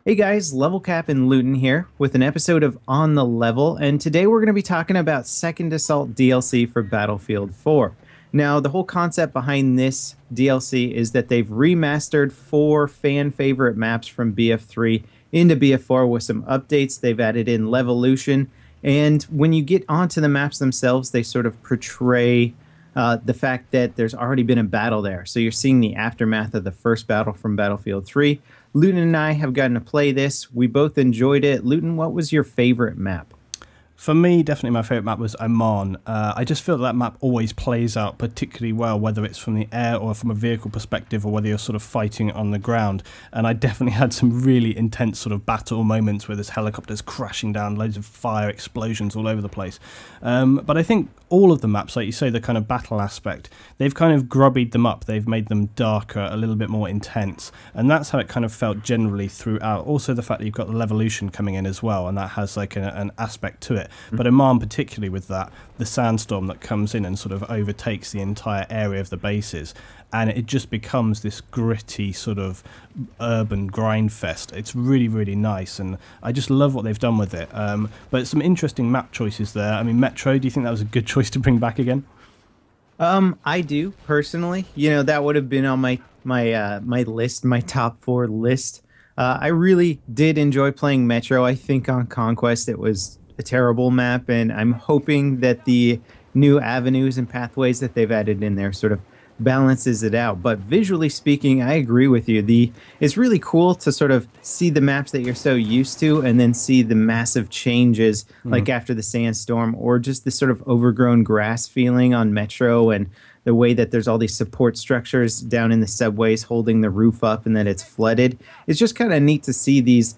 Hey guys, Levelcap and Luetin here with an episode of On the Level, and today we're going to be talking about Second Assault DLC for Battlefield 4. Now, the whole concept behind this DLC is that they've remastered four fan favorite maps from BF3 into BF4 with some updates. They've added in Levolution, and when you get onto the maps themselves, they sort of portray the fact that there's already been a battle there. So you're seeing the aftermath of the first battle from Battlefield 3. Luton and I have gotten to play this. We both enjoyed it. Luton, what was your favorite map? For me, definitely my favourite map was Oman. I just feel that map always plays out particularly well, whether it's from the air or from a vehicle perspective, or whether you're sort of fighting it on the ground. And I definitely had some really intense sort of battle moments where there's helicopters crashing down, loads of fire, explosions all over the place. But I think all of the maps, like you say, the kind of battle aspect, they've kind of grubbied them up. They've made them darker, a little bit more intense. And that's how it kind of felt generally throughout. Also the fact that you've got the Levolution coming in as well, and that has like an aspect to it. But Oman particularly with that, the sandstorm that comes in and sort of overtakes the entire area of the bases, and it just becomes this gritty sort of urban grind fest. It's really, really nice, and I just love what they've done with it. But some interesting map choices there. I mean, Metro, do you think that was a good choice to bring back again? I do personally. You know, that would have been on my list, my top four list. I really did enjoy playing Metro. I think on Conquest it was a terrible map, and I'm hoping that the new avenues and pathways that they've added in there sort of balances it out. But visually speaking, I agree with you. It's really cool to sort of see the maps that you're so used to and then see the massive changes like after the sandstorm, or just this sort of overgrown grass feeling on Metro, and the way that there's all these support structures down in the subways holding the roof up and that it's flooded. It's just kind of neat to see these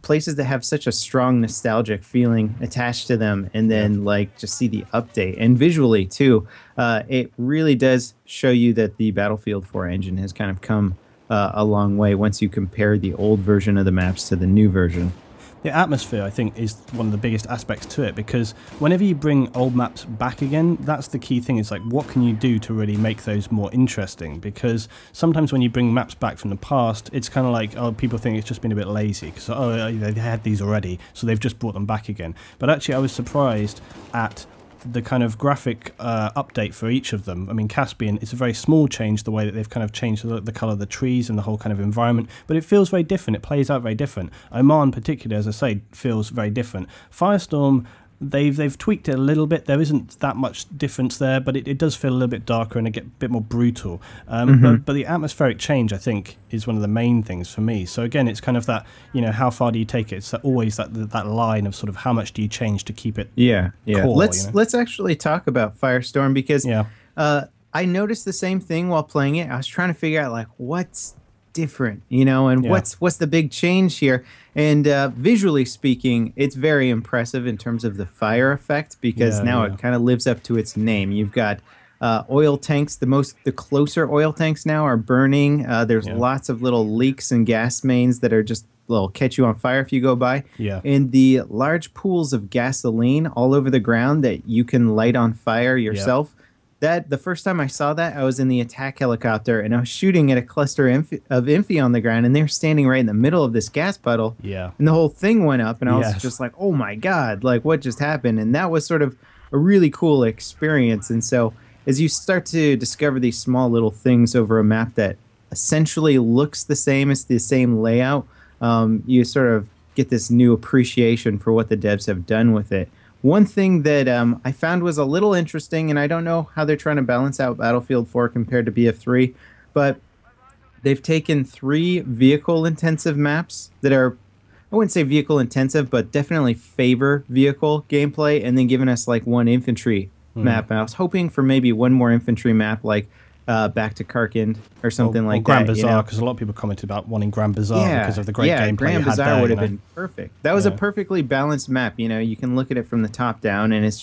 places that have such a strong nostalgic feeling attached to them, and then like just see the update. And visually too, it really does show you that the Battlefield 4 engine has kind of come a long way once you compare the old version of the maps to the new version. The atmosphere, I think, is one of the biggest aspects to it, because whenever you bring old maps back again, that's the key thing. It's like, what can you do to really make those more interesting? Because sometimes when you bring maps back from the past, it's kind of like, oh, people think it's just been a bit lazy, because, oh, they had these already, so they've just brought them back again. But actually, I was surprised at the kind of graphic update for each of them. I mean, Caspian, it's a very small change, the way that they've kind of changed the colour of the trees and the whole kind of environment, but it feels very different. It plays out very different. Oman, particularly, as I say, feels very different. Firestorm, they've tweaked it a little bit. There isn't that much difference there, but it does feel a little bit darker and a bit more brutal. But the atmospheric change, I think, is one of the main things for me. So again, it's kind of that, you know, how far do you take it? It's always that line of sort of how much do you change to keep it core, Let's actually talk about Firestorm, because I noticed the same thing while playing it. I was trying to figure out like what's different, you know, and what's the big change here. And visually speaking, it's very impressive in terms of the fire effect, because now it kind of lives up to its name. You've got oil tanks. The closer oil tanks now are burning. There's lots of little leaks and gas mains that are just will catch you on fire if you go by. And the large pools of gasoline all over the ground that you can light on fire yourself. That the first time I saw that, I was in the attack helicopter and I was shooting at a cluster of Infi on the ground, and they're standing right in the middle of this gas puddle. And the whole thing went up, and I was just like, oh my God, like what just happened? And that was sort of a really cool experience. And so as you start to discover these small little things over a map that essentially looks the same, it's the same layout, you sort of get this new appreciation for what the devs have done with it. One thing that I found was a little interesting, and I don't know how they're trying to balance out Battlefield 4 compared to BF3, but they've taken 3 vehicle-intensive maps that are, I wouldn't say vehicle-intensive, but definitely favor vehicle gameplay, and then given us like 1 infantry map. And I was hoping for maybe 1 more infantry map, like back to Karkand or something like Grand that. Bazaar, because a lot of people commented about wanting Grand Bazaar because of the great gameplay Grand you had Bazaar there, would have been perfect. That was a perfectly balanced map. You know, you can look at it from the top down, and it's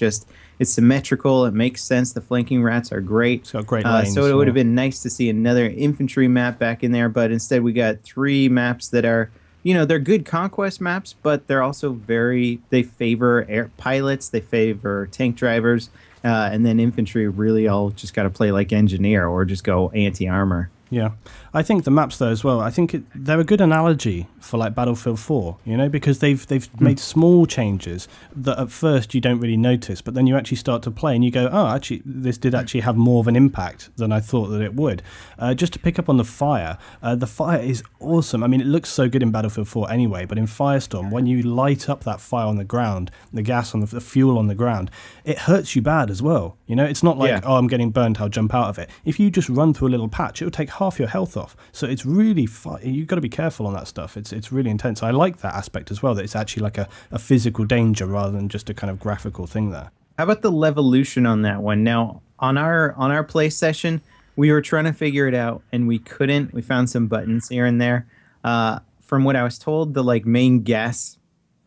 symmetrical. It makes sense. The flanking rats are great. It's got great lanes. So it would have been nice to see another infantry map back in there, but instead we got 3 maps that are, you know, they're good conquest maps, but they're also they favor air pilots, they favor tank drivers, and then infantry really all just got to play like engineer or just go anti-armor. Yeah, I think the maps though as well, I think they're a good analogy for like Battlefield 4, you know, because they've made small changes that at first you don't really notice, but then you actually start to play and you go, oh, actually this did actually have more of an impact than I thought that it would. Just to pick up on the fire is awesome. I mean, it looks so good in Battlefield 4 anyway, but in Firestorm, when you light up that fire on the ground, the gas on the fuel on the ground, it hurts you bad as well. You know, it's not like, oh, I'm getting burnt, I'll jump out of it. If you just run through a little patch, it'll take half your health off. So it's really you've got to be careful on that stuff. It's really intense. I like that aspect as well, that it's actually like a physical danger rather than just a kind of graphical thing there. How about the levolution on that one? Now, on our play session, we were trying to figure it out and we couldn't. We found some buttons here and there. From what I was told, the like main gas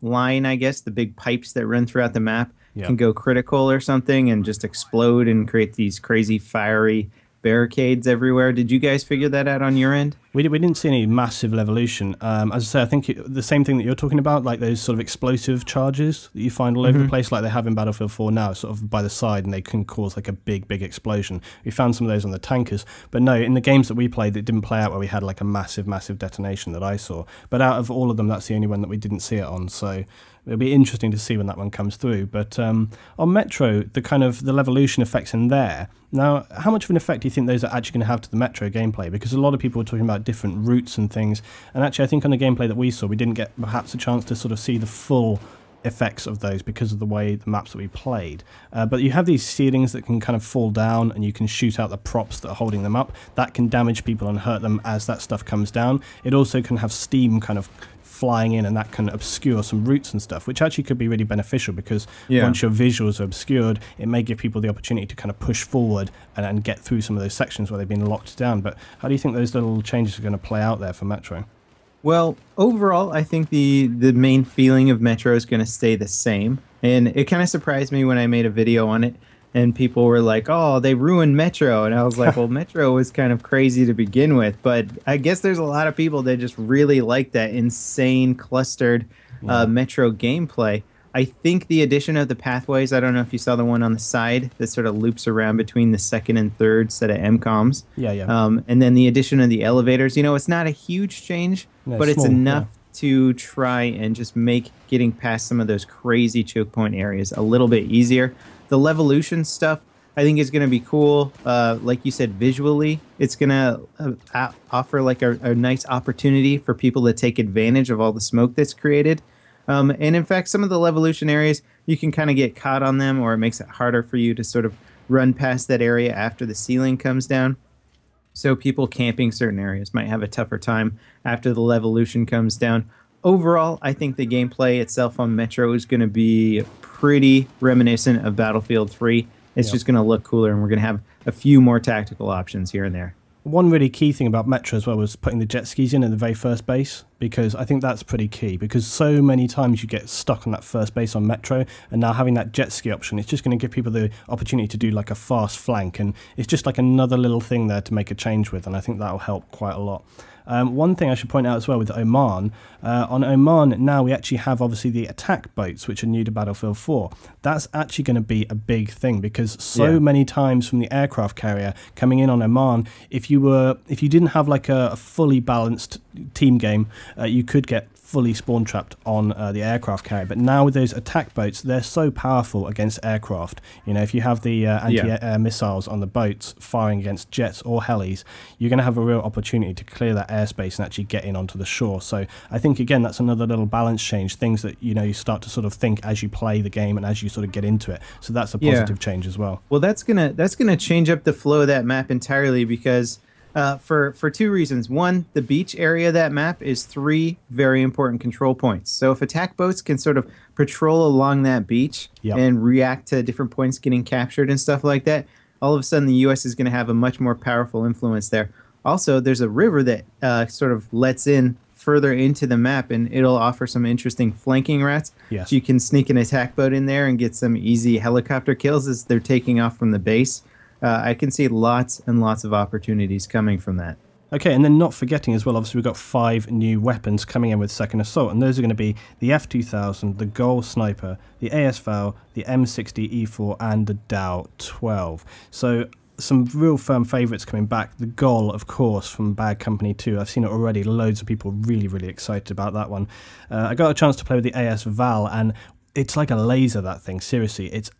line, I guess, the big pipes that run throughout the map can go critical or something and just explode and create these crazy fiery barricades everywhere. Did you guys figure that out on your end? We didn't see any massive levolution. As I say, I think the same thing that you're talking about, like those sort of explosive charges that you find all over the place, like they have in Battlefield 4 now, sort of by the side, and they can cause like a big explosion. We found some of those on the tankers, but no, in the games that we played, it didn't play out where we had like a massive detonation that I saw. But out of all of them, that's the only one that we didn't see it on. So it'll be interesting to see when that one comes through. But on Metro, the kind of the levolution effects in there. Now, how much of an effect do you think those are actually going to have to the Metro gameplay? Because a lot of people were talking about different routes and things. And actually, I think on the gameplay that we saw, we didn't get perhaps a chance to sort of see the full effects of those because of the way the maps that we played. But you have these ceilings that can kind of fall down and you can shoot out the props that are holding them up. That can damage people and hurt them as that stuff comes down. It also can have steam kind of flying in, and that can obscure some routes and stuff, which actually could be really beneficial because once your visuals are obscured, it may give people the opportunity to kind of push forward and get through some of those sections where they've been locked down. But how do you think those little changes are going to play out there for Metro? Well, overall, I think the main feeling of Metro is going to stay the same. And it kind of surprised me when I made a video on it and people were like, oh, they ruined Metro. And I was like, well, Metro was kind of crazy to begin with. But I guess there's a lot of people that just really like that insane clustered Metro gameplay. I think the addition of the pathways, I don't know if you saw the one on the side that sort of loops around between the second and third set of MCOMs. And then the addition of the elevators. You know, it's not a huge change, but it's enough to try and just make getting past some of those crazy choke point areas a little bit easier. The levolution stuff, I think, is going to be cool. Like you said, visually, it's going to offer like a nice opportunity for people to take advantage of all the smoke that's created. And in fact, some of the levolution areas, you can kind of get caught on them, or it makes it harder for you to sort of run past that area after the ceiling comes down. So people camping certain areas might have a tougher time after the levolution comes down. Overall, I think the gameplay itself on Metro is going to be pretty reminiscent of Battlefield 3. It's just going to look cooler, and we're going to have a few more tactical options here and there. One really key thing about Metro as well was putting the jet skis in at the very first base, because I think that's pretty key, because so many times you get stuck on that first base on Metro, and now having that jet ski option, it's just going to give people the opportunity to do like a fast flank, and it's just like another little thing there to make a change with, and I think that will help quite a lot. One thing I should point out as well with Oman, on Oman now we actually have obviously the attack boats, which are new to Battlefield 4. That's actually going to be a big thing, because so many times from the aircraft carrier coming in on Oman, if you didn't have like a fully balanced team game, you could get fully spawn trapped on the aircraft carrier. But now with those attack boats, they're so powerful against aircraft. You know, if you have the anti-air missiles on the boats firing against jets or helis, you're going to have a real opportunity to clear that airspace and actually get in onto the shore. So I think, again, that's another little balance change, things that, you know, you start to sort of think as you play the game and as you sort of get into it. So that's a positive change as well. Well, that's gonna change up the flow of that map entirely, because for two reasons. One, the beach area of that map is 3 very important control points. So if attack boats can sort of patrol along that beach and react to different points getting captured and stuff like that, all of a sudden the U.S. is going to have a much more powerful influence there. Also, there's a river that sort of lets in further into the map, and it'll offer some interesting flanking routes. So you can sneak an attack boat in there and get some easy helicopter kills as they're taking off from the base. I can see lots and lots of opportunities coming from that. Okay, and then not forgetting as well, obviously we've got 5 new weapons coming in with Second Assault, and those are going to be the F2000, the Goal Sniper, the ASVAL, the M60 E4, and the Dow 12. So some real firm favourites coming back. The Goal, of course, from Bad Company 2. I've seen it already. Loads of people really, really excited about that one. I got a chance to play with the AS Val, and it's like a laser, that thing. Seriously, it's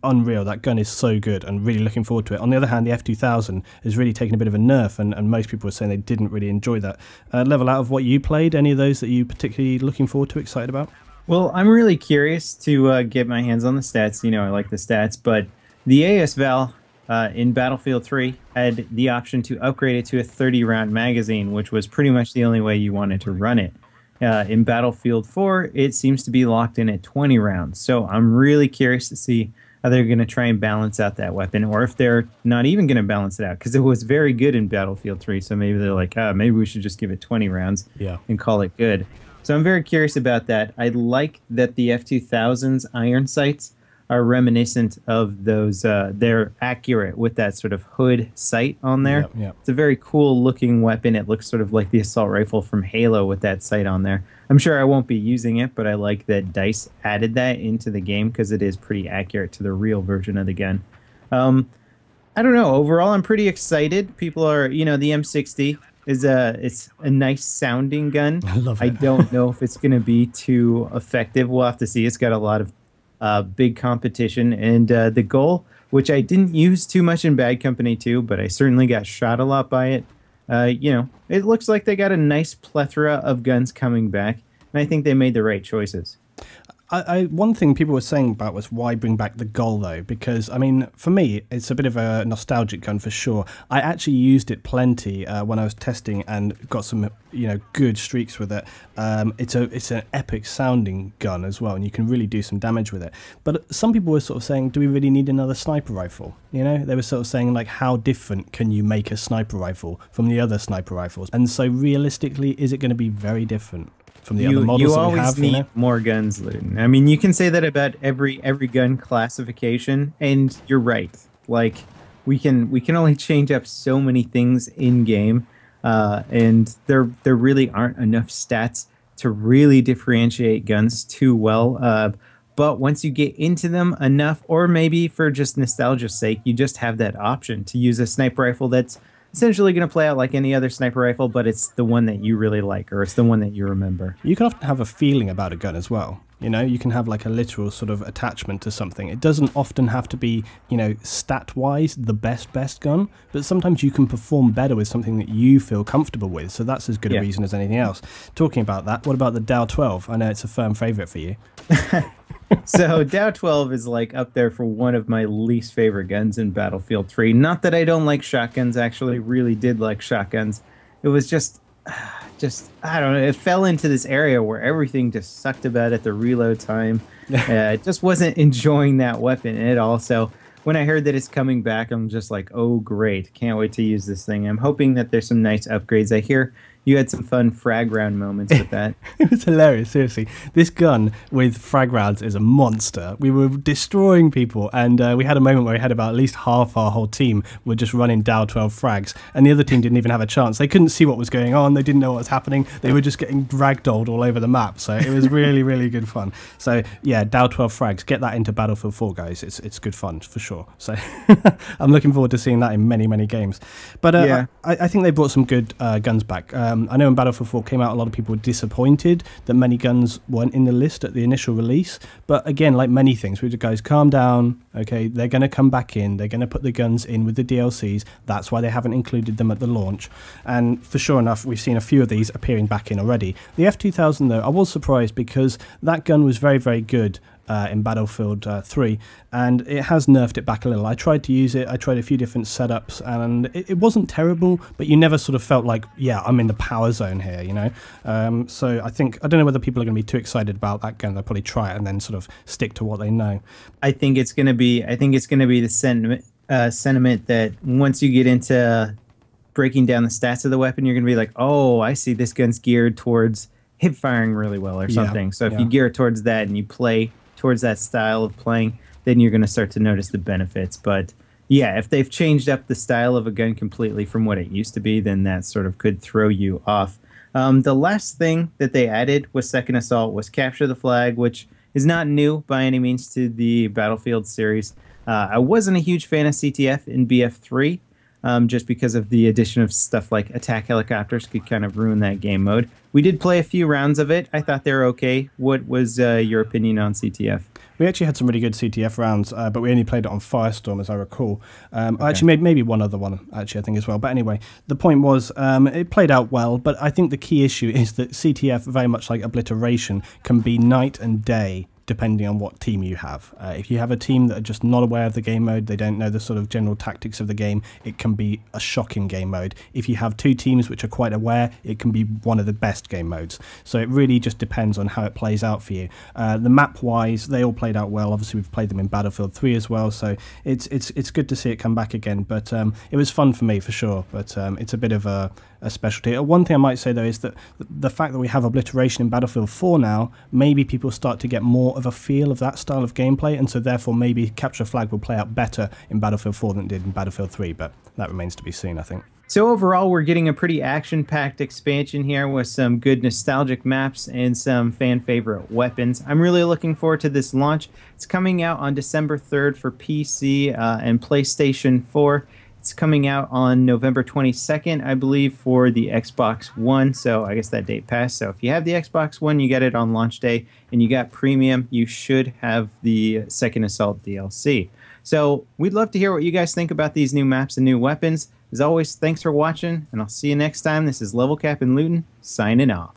unreal. That gun is so good, and really looking forward to it. On the other hand, the F2000 is really taking a bit of a nerf, and most people were saying they didn't really enjoy that. Level, out of what you played, any of those that you particularly looking forward to, excited about? Well, I'm really curious to get my hands on the stats. You know, I like the stats, but the AS Val in Battlefield 3 had the option to upgrade it to a 30-round magazine, which was pretty much the only way you wanted to run it. In Battlefield 4, it seems to be locked in at 20 rounds. So I'm really curious to see how they're going to try and balance out that weapon, or if they're not even going to balance it out, because it was very good in Battlefield 3. So maybe they're like, maybe we should just give it 20 rounds and call it good. So I'm very curious about that. I like that the F2000's iron sights are reminiscent of those. They're accurate with that sort of hood sight on there. It's a very cool looking weapon. It looks sort of like the assault rifle from Halo with that sight on there. I'm sure I won't be using it, but I like that DICE added that into the game because it is pretty accurate to the real version of the gun. I don't know. Overall, I'm pretty excited. People are, the M60 it's a nice sounding gun. I love it. I don't know if it's going to be too effective. We'll have to see. It's got a lot of big competition, and the Goal, which I didn't use too much in Bad Company 2, but I certainly got shot a lot by it. It looks like they got a nice plethora of guns coming back, and I think they made the right choices. One thing people were saying about was why bring back the Goal, though, because, I mean, for me, it's a bit of a nostalgic gun for sure. I actually used it plenty when I was testing and got some, good streaks with it. It's an epic sounding gun as well, and you can really do some damage with it. But some people were sort of saying, do we really need another sniper rifle? They were sort of saying, like, how different can you make a sniper rifle from the other sniper rifles? And so realistically, is it going to be very different from the other models that we have? You always need more guns, Luetin. I mean, you can say that about every gun classification, and you're right. Like, we can only change up so many things in game, and there really aren't enough stats to really differentiate guns too well. But once you get into them enough, or maybe for just nostalgia's sake, you just have that option to use a sniper rifle that's essentially going to play out like any other sniper rifle, but it's the one that you really like, or it's the one that you remember. You can often have a feeling about a gun as well. You can have like a literal sort of attachment to something. It doesn't often have to be, stat-wise the best gun, but sometimes you can perform better with something that you feel comfortable with. So that's as good a reason as anything else. Talking about that, what about the Dow 12? I know it's a firm favorite for you. So Dow 12 is like up there for one of my least favorite guns in Battlefield 3. Not that I don't like shotguns, actually really did like shotguns. It was just I don't know, it fell into this area where everything just sucked about at the reload time. Just wasn't enjoying that weapon at all. So when I heard that it's coming back, I'm just like, oh great, can't wait to use this thing. I'm hoping that there's some nice upgrades. I hear you had some fun frag round moments with that. It was hilarious, seriously. This gun with frag rounds is a monster. We were destroying people, and we had a moment where we had about at least half our whole team were just running Dow 12 frags, and the other team didn't even have a chance. They couldn't see what was going on. They didn't know what was happening. They were just getting ragdolled all over the map, so it was really, really good fun. So, yeah, Dow 12 frags. Get that into Battlefield 4, guys. It's good fun, for sure. So I'm looking forward to seeing that in many, many games. But I think they brought some good guns back. I know when Battlefield 4 came out, a lot of people were disappointed that many guns weren't in the list at the initial release. But again, like many things, we just, guys, calm down. Okay, they're going to come back in. They're going to put the guns in with the DLCs. That's why they haven't included them at the launch. And for sure enough, we've seen a few of these appearing back in already. The F2000, though, I was surprised because that gun was very, very good in Battlefield 3, and it has nerfed it back a little. I tried to use it, I tried a few different setups, and it wasn't terrible, but you never sort of felt like, yeah, I'm in the power zone here, so I don't know whether people are going to be too excited about that gun. They'll probably try it and then sort of stick to what they know. I think it's going to be the sentiment that once you get into breaking down the stats of the weapon, you're going to be like, oh, I see, this gun's geared towards hip firing really well or something. So if you gear it towards that and you play towards that style of playing, then you're going to start to notice the benefits. But yeah, if they've changed up the style of a gun completely from what it used to be, then that sort of could throw you off. The last thing that they added with Second Assault was Capture the Flag, which is not new by any means to the Battlefield series. I wasn't a huge fan of CTF in BF3, just because of the addition of stuff like attack helicopters could kind of ruin that game mode. We did play a few rounds of it. I thought they were okay. What was your opinion on CTF? We actually had some really good CTF rounds, but we only played it on Firestorm, as I recall. I actually made maybe one other one, actually, I think, as well. But anyway, the point was it played out well, but I think the key issue is that CTF, very much like Obliteration, can be night and day depending on what team you have. If you have a team that are just not aware of the game mode, they don't know the sort of general tactics of the game, it can be a shocking game mode. If you have two teams which are quite aware, it can be one of the best game modes. So it really just depends on how it plays out for you. The map-wise, they all played out well. Obviously, we've played them in Battlefield 3 as well, so it's good to see it come back again. But it was fun for me, for sure. But it's a bit of a specialty. One thing I might say, though, is that the fact that we have Obliteration in Battlefield 4 now, maybe people start to get more of a feel of that style of gameplay, and so therefore maybe Capture Flag will play out better in Battlefield 4 than it did in Battlefield 3, but that remains to be seen, I think. So overall, we're getting a pretty action-packed expansion here with some good nostalgic maps and some fan-favorite weapons. I'm really looking forward to this launch. It's coming out on December 3rd for PC and PlayStation 4. It's coming out on November 22nd, I believe, for the Xbox One. So I guess that date passed. So if you have the Xbox One, you get it on launch day, and you got Premium, you should have the Second Assault DLC. So we'd love to hear what you guys think about these new maps and new weapons. As always, thanks for watching, and I'll see you next time. This is Levelcap and Luetin, signing off.